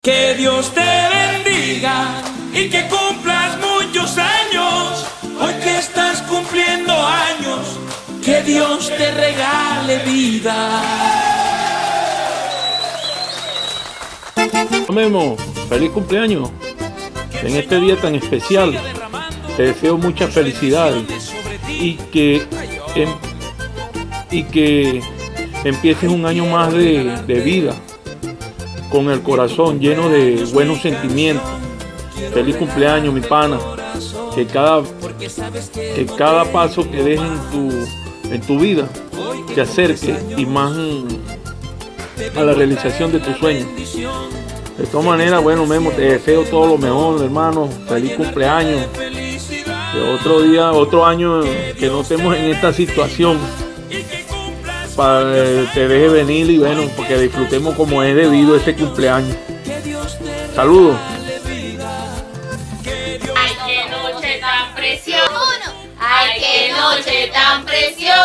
Que Dios te bendiga y que cumplas muchos años. Hoy que estás cumpliendo años, que Dios te regale vida. Memo, feliz cumpleaños. En este día tan especial, te deseo muchas felicidades y que empieces un año más de vida, con el corazón lleno de buenos sentimientos. Feliz cumpleaños, mi pana. Que cada paso que des en tu vida te acerque y más a la realización de tus sueños. De todas maneras, bueno, Memo, te deseo todo lo mejor, hermano. Feliz cumpleaños. Que otro año que no estemos en esta situación, te deje venir y bueno, porque disfrutemos como es debido este cumpleaños. Saludos. Ay, qué noche tan preciosa. Ay, qué noche tan preciosa.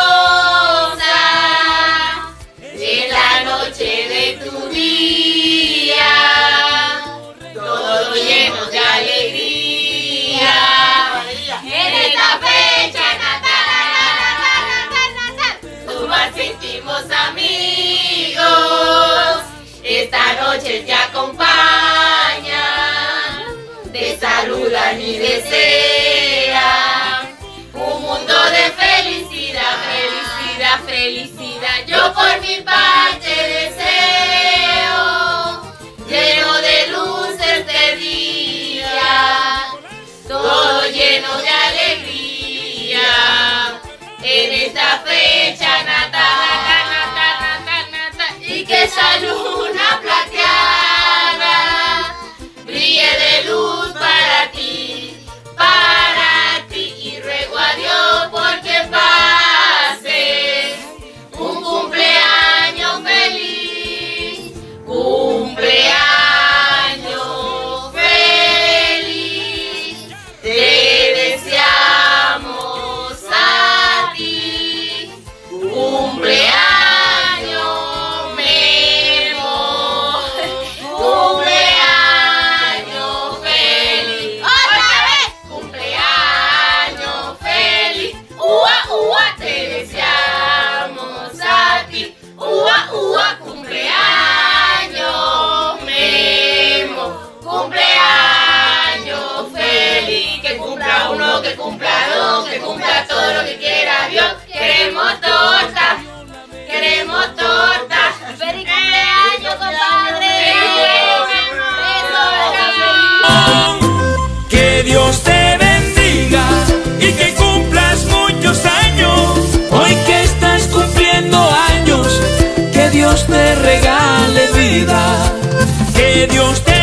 Es la noche de tu día, todo lleno de alegría. En esta fecha natal, tus más íntimos amigos esta noche te acompañan, te saludan y desean un mundo de felicidad, felicidad, felicidad. Yo por mi parte deseo lleno de luz este día, todo lleno de alegría. En esta fecha natal, y que esa luna plateada brille de luz para ti, y ruego a Dios porque pases un cumpleaños feliz, cumpleaños feliz. Te deseamos a ti, cumpleaños Memo, cumpleaños feliz. Otra vez, cumpleaños feliz. Ua, ua, te deseamos a ti. Ua, ua, cumpleaños Memo, cumpleaños feliz. Que cumpla uno, que cumpla dos, que cumpla todo lo que quiera Dios. Queremos torta, queremos torta. ¡Feliz cumpleaños, compadre! Que Dios te bendiga y que cumplas muchos años. Hoy que estás cumpliendo años, que Dios te regale vida. Que Dios te